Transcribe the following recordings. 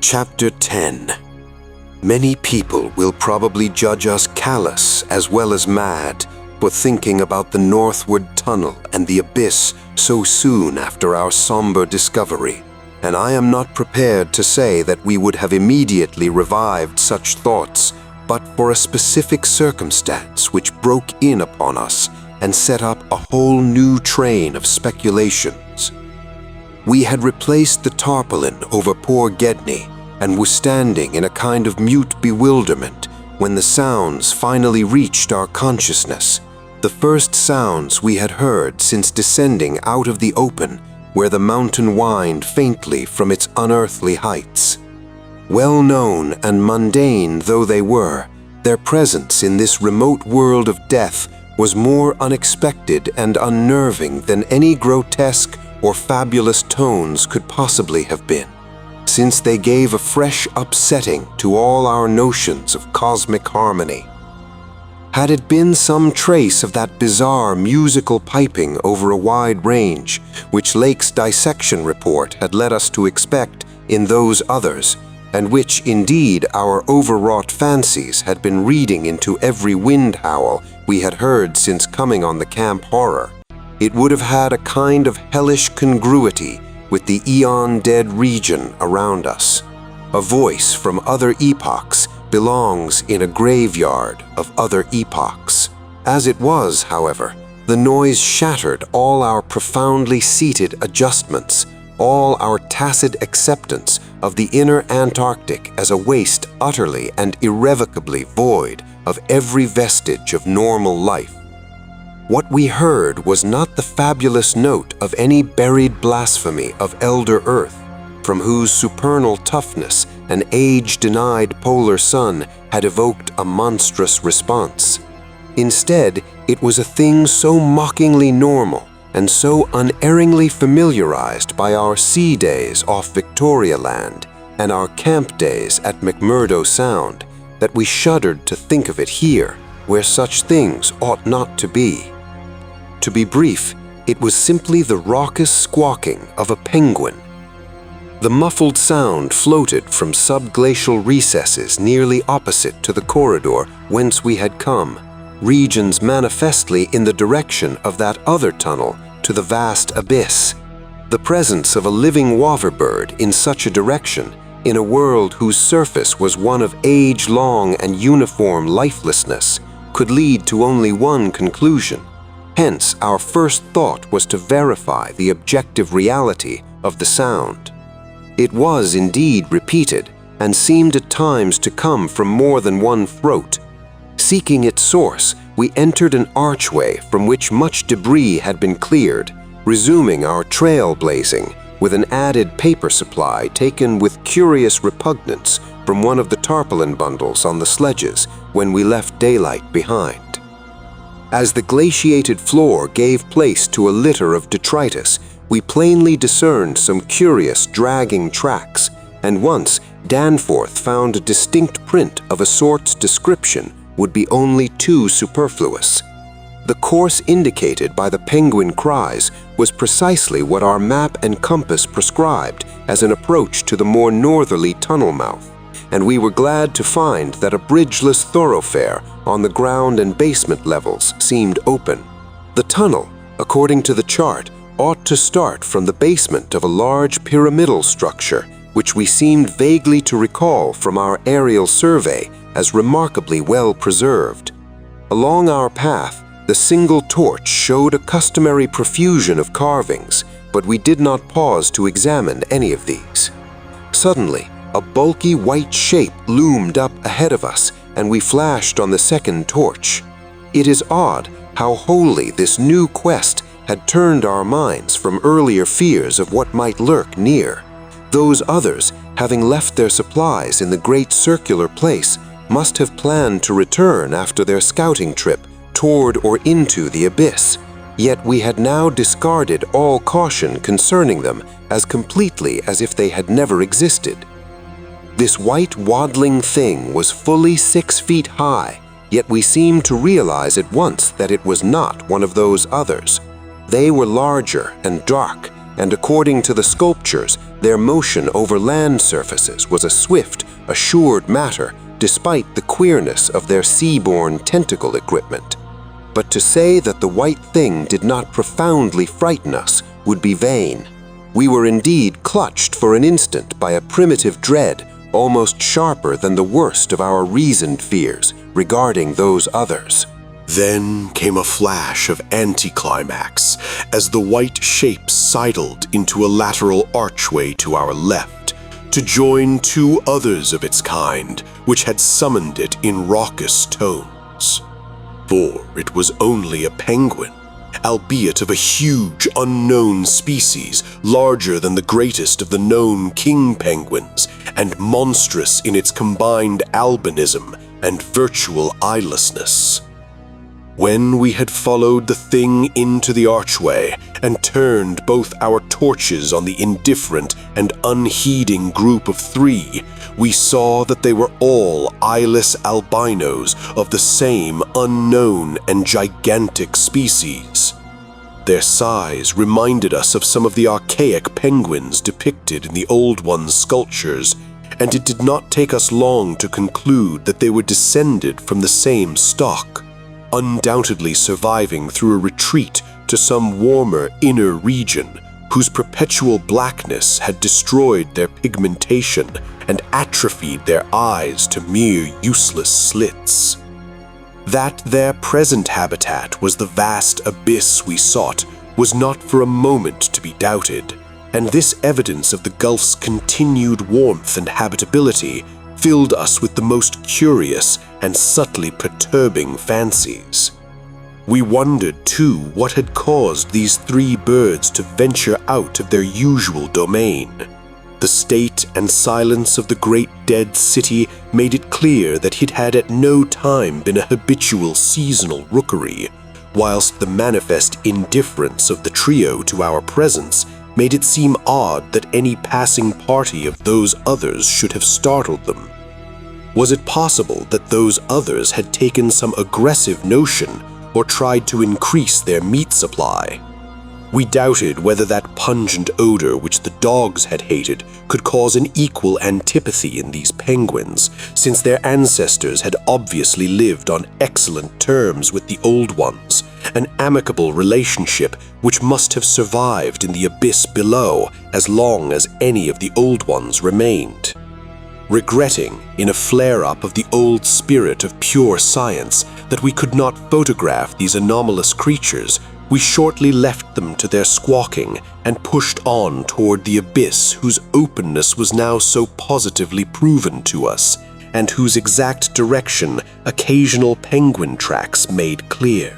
Chapter 10. Many people will probably judge us callous as well as mad for thinking about the northward tunnel and the abyss so soon after our somber discovery, and I am not prepared to say that we would have immediately revived such thoughts but for a specific circumstance which broke in upon us and set up a whole new train of speculations. We had replaced the tarpaulin over poor Gedney and was standing in a kind of mute bewilderment when the sounds finally reached our consciousness, the first sounds we had heard since descending out of the open where the mountain whined faintly from its unearthly heights. Well known and mundane though they were, their presence in this remote world of death was more unexpected and unnerving than any grotesque or fabulous tones could possibly have been, since they gave a fresh upsetting to all our notions of cosmic harmony. Had it been some trace of that bizarre musical piping over a wide range, which Lake's dissection report had led us to expect in those others, and which, indeed, our overwrought fancies had been reading into every wind howl we had heard since coming on the camp horror, it would have had a kind of hellish congruity with the eon-dead region around us. A voice from other epochs belongs in a graveyard of other epochs. As it was, however, the noise shattered all our profoundly seated adjustments, all our tacit acceptance of the inner Antarctic as a waste utterly and irrevocably void of every vestige of normal life. What we heard was not the fabulous note of any buried blasphemy of Elder Earth, from whose supernal toughness an age-denied polar sun had evoked a monstrous response. Instead, it was a thing so mockingly normal and so unerringly familiarized by our sea days off Victoria Land and our camp days at McMurdo Sound that we shuddered to think of it here, where such things ought not to be. To be brief, it was simply the raucous squawking of a penguin. The muffled sound floated from subglacial recesses nearly opposite to the corridor whence we had come, regions manifestly in the direction of that other tunnel to the vast abyss. The presence of a living waterbird in such a direction, in a world whose surface was one of age-long and uniform lifelessness, could lead to only one conclusion. Hence, our first thought was to verify the objective reality of the sound. It was indeed repeated, and seemed at times to come from more than one throat. Seeking its source, we entered an archway from which much debris had been cleared, resuming our trailblazing with an added paper supply taken with curious repugnance from one of the tarpaulin bundles on the sledges when we left daylight behind. As the glaciated floor gave place to a litter of detritus, we plainly discerned some curious dragging tracks, and once Danforth found a distinct print of a sort's description would be only too superfluous. The course indicated by the penguin cries was precisely what our map and compass prescribed as an approach to the more northerly tunnel mouth, and we were glad to find that a bridgeless thoroughfare on the ground and basement levels seemed open. The tunnel, according to the chart, ought to start from the basement of a large pyramidal structure, which we seemed vaguely to recall from our aerial survey as remarkably well preserved. Along our path, the single torch showed a customary profusion of carvings, but we did not pause to examine any of these. Suddenly, a bulky white shape loomed up ahead of us, and we flashed on the second torch. It is odd how wholly this new quest had turned our minds from earlier fears of what might lurk near. Those others, having left their supplies in the great circular place, must have planned to return after their scouting trip toward or into the abyss, yet we had now discarded all caution concerning them as completely as if they had never existed. This white waddling thing was fully 6 feet high, yet we seemed to realize at once that it was not one of those others. They were larger and dark, and according to the sculptures, Their motion over land surfaces was a swift, assured matter, despite the queerness of their sea-borne tentacle equipment. But to say that the white thing did not profoundly frighten us would be vain. We were indeed clutched for an instant by a primitive dread, almost sharper than the worst of our reasoned fears regarding those others. Then came a flash of anticlimax as the white shape sidled into a lateral archway to our left to join two others of its kind, which had summoned it in raucous tones. For it was only a penguin, albeit of a huge unknown species, larger than the greatest of the known king penguins, and monstrous in its combined albinism and virtual eyelessness. When we had followed the thing into the archway and turned both our torches on the indifferent and unheeding group of three, we saw that they were all eyeless albinos of the same unknown and gigantic species. Their size reminded us of some of the archaic penguins depicted in the Old One's sculptures, and it did not take us long to conclude that they were descended from the same stock, undoubtedly surviving through a retreat to some warmer inner region whose perpetual blackness had destroyed their pigmentation and atrophied their eyes to mere useless slits. That their present habitat was the vast abyss we sought was not for a moment to be doubted, and this evidence of the gulf's continued warmth and habitability filled us with the most curious and subtly perturbing fancies. We wondered, too, what had caused these three birds to venture out of their usual domain. The state and silence of the great dead city made it clear that it had at no time been a habitual seasonal rookery, whilst the manifest indifference of the trio to our presence made it seem odd that any passing party of those others should have startled them. Was it possible that those others had taken some aggressive notion or tried to increase their meat supply? We doubted whether that pungent odor which the dogs had hated could cause an equal antipathy in these penguins, since their ancestors had obviously lived on excellent terms with the Old Ones, an amicable relationship which must have survived in the abyss below as long as any of the Old Ones remained. Regretting, in a flare-up of the old spirit of pure science, that we could not photograph these anomalous creatures, we shortly left them to their squawking and pushed on toward the abyss whose openness was now so positively proven to us, and whose exact direction occasional penguin tracks made clear.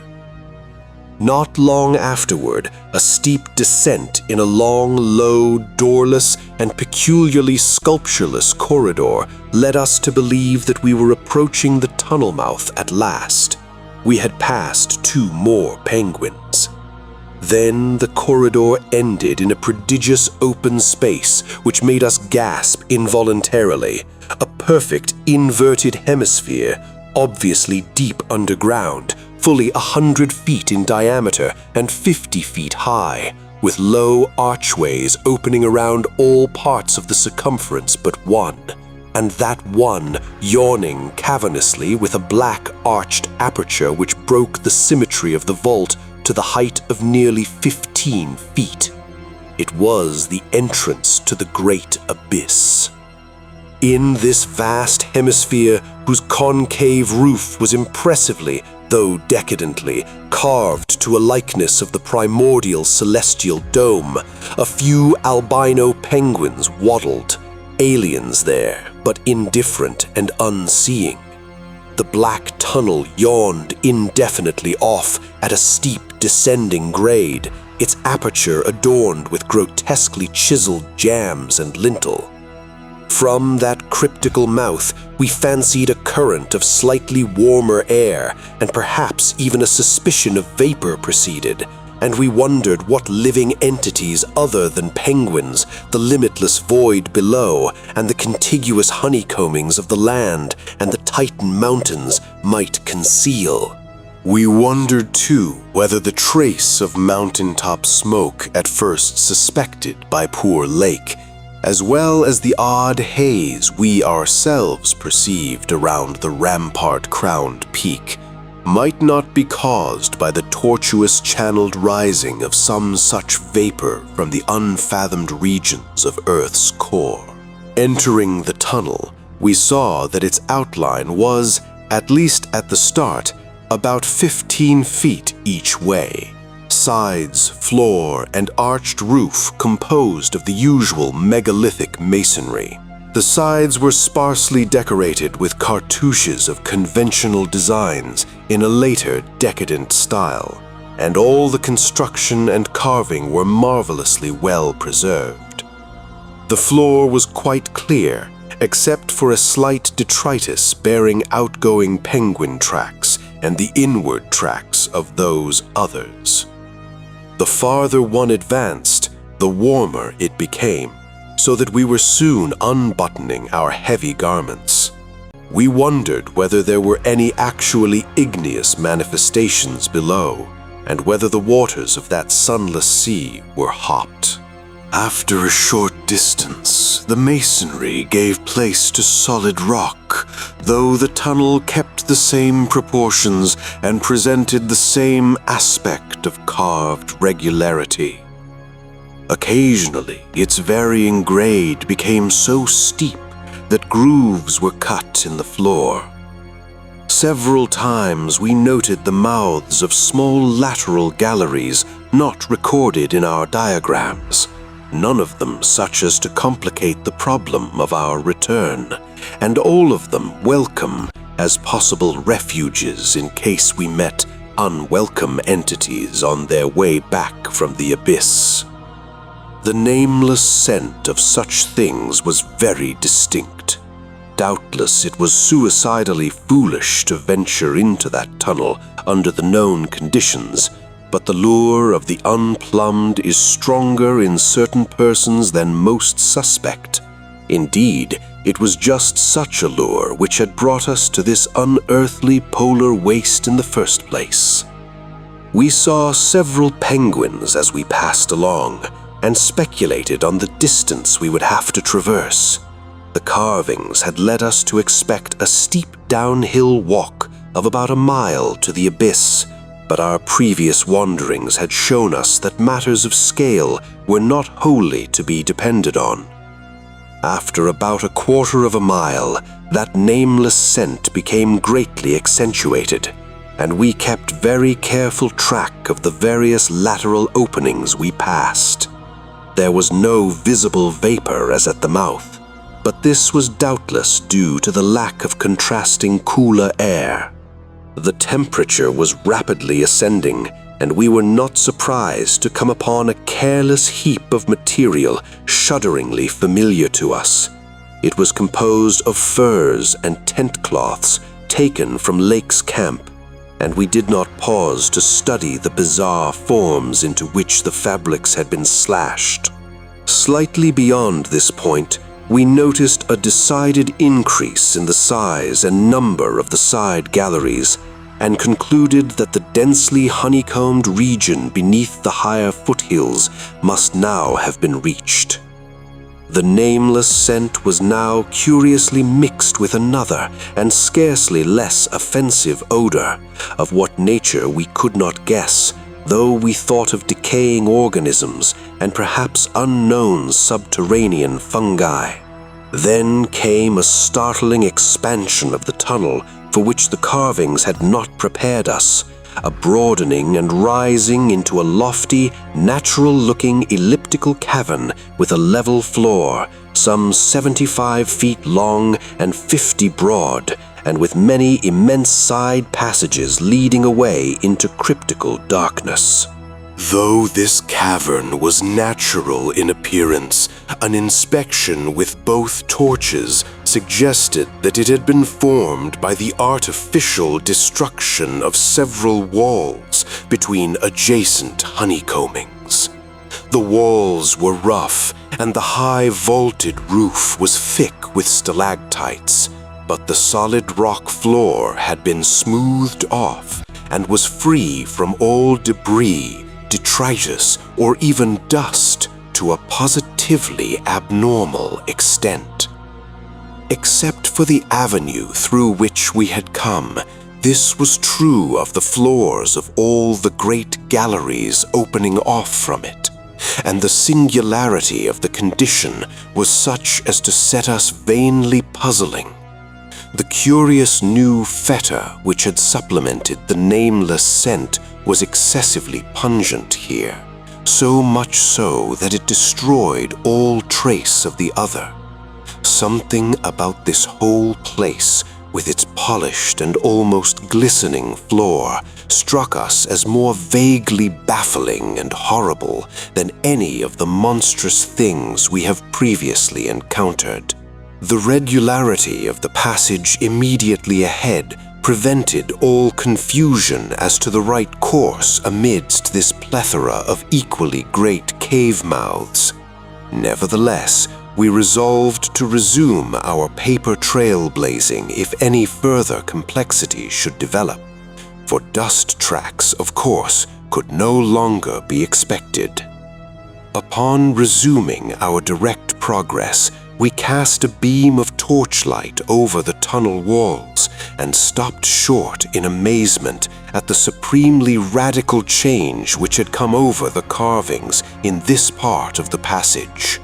Not long afterward, a steep descent in a long, low, doorless, and peculiarly sculptureless corridor led us to believe that we were approaching the tunnel mouth at last. We had passed two more penguins. Then the corridor ended in a prodigious open space which made us gasp involuntarily, a perfect inverted hemisphere, obviously deep underground, fully 100 feet in diameter and 50 feet high, with low archways opening around all parts of the circumference but one, and that one yawning cavernously with a black arched aperture which broke the symmetry of the vault to the height of nearly 15 feet. It was the entrance to the great abyss. In this vast hemisphere, whose concave roof was impressively, though decadently, carved to a likeness of the primordial celestial dome, a few albino penguins waddled, aliens there, but indifferent and unseeing. The black tunnel yawned indefinitely off at a steep descending grade, its aperture adorned with grotesquely chiseled jambs and lintel. From that cryptical mouth, we fancied a current of slightly warmer air, and perhaps even a suspicion of vapor proceeded, and we wondered what living entities other than penguins, the limitless void below, and the contiguous honeycombings of the land and the Titan mountains might conceal. We wondered, too, whether the trace of mountaintop smoke at first suspected by poor Lake, as well as the odd haze we ourselves perceived around the rampart-crowned peak, might not be caused by the tortuous channeled rising of some such vapor from the unfathomed regions of Earth's core. Entering the tunnel, we saw that its outline was, at least at the start, about 15 feet each way. Sides, floor, and arched roof composed of the usual megalithic masonry. The sides were sparsely decorated with cartouches of conventional designs in a later decadent style, and all the construction and carving were marvelously well preserved. The floor was quite clear, except for a slight detritus bearing outgoing penguin tracks and the inward tracks of those others. The farther one advanced, the warmer it became, so that we were soon unbuttoning our heavy garments. We wondered whether there were any actually igneous manifestations below, and whether the waters of that sunless sea were hopped. After a short distance, the masonry gave place to solid rock, though the tunnel kept the same proportions and presented the same aspect of carved regularity. Occasionally, its varying grade became so steep that grooves were cut in the floor. Several times we noted the mouths of small lateral galleries not recorded in our diagrams, none of them such as to complicate the problem of our return, and all of them welcome as possible refuges in case we met unwelcome entities on their way back from the abyss. The nameless scent of such things was very distinct. Doubtless it was suicidally foolish to venture into that tunnel under the known conditions, but the lure of the unplumbed is stronger in certain persons than most suspect. Indeed, it was just such a lure which had brought us to this unearthly polar waste in the first place. We saw several penguins as we passed along, and speculated on the distance we would have to traverse. The carvings had led us to expect a steep downhill walk of about a mile to the abyss, but our previous wanderings had shown us that matters of scale were not wholly to be depended on. After about a quarter of a mile, that nameless scent became greatly accentuated, and we kept very careful track of the various lateral openings we passed. There was no visible vapor as at the mouth, but this was doubtless due to the lack of contrasting cooler air. The temperature was rapidly ascending, and we were not surprised to come upon a careless heap of material shudderingly familiar to us. It was composed of furs and tent cloths taken from Lake's camp, and we did not pause to study the bizarre forms into which the fabrics had been slashed. Slightly beyond this point, we noticed a decided increase in the size and number of the side galleries, and concluded that the densely honeycombed region beneath the higher foothills must now have been reached. The nameless scent was now curiously mixed with another and scarcely less offensive odor, of what nature we could not guess, though we thought of decaying organisms and perhaps unknown subterranean fungi. Then came a startling expansion of the tunnel for which the carvings had not prepared us, a broadening and rising into a lofty, natural-looking elliptical cavern with a level floor, some 75 feet long and 50 broad, and with many immense side passages leading away into cryptical darkness. Though this cavern was natural in appearance, an inspection with both torches suggested that it had been formed by the artificial destruction of several walls between adjacent honeycombings. The walls were rough, and the high vaulted roof was thick with stalactites, but the solid rock floor had been smoothed off and was free from all debris, detritus, or even dust to a positively abnormal extent. Except for the avenue through which we had come, this was true of the floors of all the great galleries opening off from it, and the singularity of the condition was such as to set us vainly puzzling. The curious new feta which had supplemented the nameless scent was excessively pungent here, so much so that it destroyed all trace of the other. Something about this whole place, with its polished and almost glistening floor, struck us as more vaguely baffling and horrible than any of the monstrous things we have previously encountered. The regularity of the passage immediately ahead prevented all confusion as to the right course amidst this plethora of equally great cave mouths. Nevertheless, we resolved to resume our paper trailblazing if any further complexity should develop, for dust tracks, of course, could no longer be expected. Upon resuming our direct progress, we cast a beam of torchlight over the tunnel walls and stopped short in amazement at the supremely radical change which had come over the carvings in this part of the passage.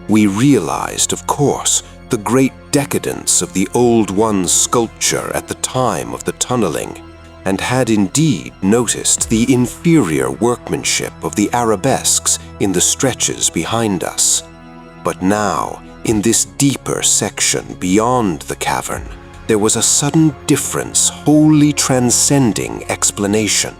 We realized, of course, the great decadence of the Old One's sculpture at the time of the tunneling, and had indeed noticed the inferior workmanship of the arabesques in the stretches behind us. But now, in this deeper section beyond the cavern, there was a sudden difference wholly transcending explanation,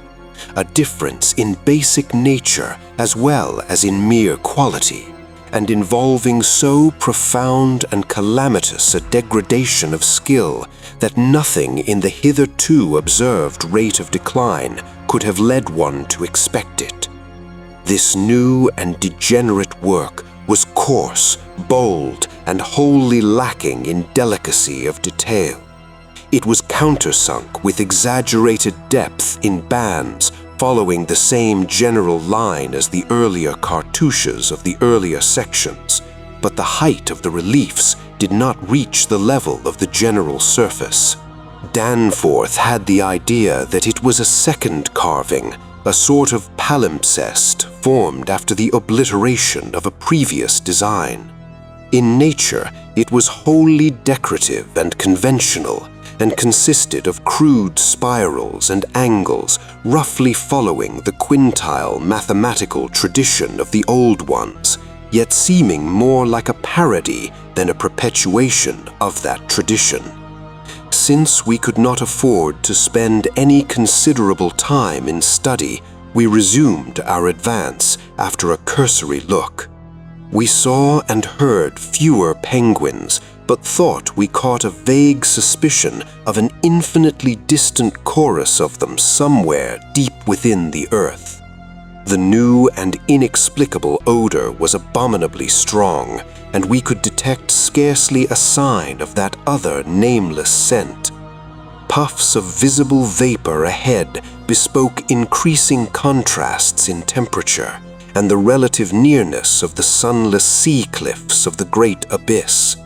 a difference in basic nature as well as in mere quality, and involving so profound and calamitous a degradation of skill that nothing in the hitherto observed rate of decline could have led one to expect it. This new and degenerate work was coarse, bold, and wholly lacking in delicacy of detail. It was countersunk with exaggerated depth in bands following the same general line as the earlier cartouches of the earlier sections, but the height of the reliefs did not reach the level of the general surface. Danforth had the idea that it was a second carving, a sort of palimpsest formed after the obliteration of a previous design. In nature, it was wholly decorative and conventional, and consisted of crude spirals and angles roughly following the quintile mathematical tradition of the old ones, yet seeming more like a parody than a perpetuation of that tradition. Since we could not afford to spend any considerable time in study, we resumed our advance after a cursory look. We saw and heard fewer penguins, but thought we caught a vague suspicion of an infinitely distant chorus of them somewhere deep within the earth. The new and inexplicable odor was abominably strong, and we could detect scarcely a sign of that other nameless scent. Puffs of visible vapor ahead bespoke increasing contrasts in temperature and the relative nearness of the sunless sea cliffs of the great abyss.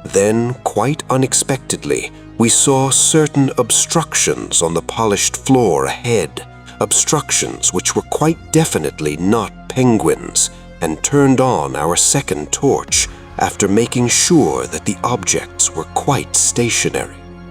Then, quite unexpectedly, we saw certain obstructions on the polished floor ahead, obstructions which were quite definitely not penguins, and turned on our second torch after making sure that the objects were quite stationary.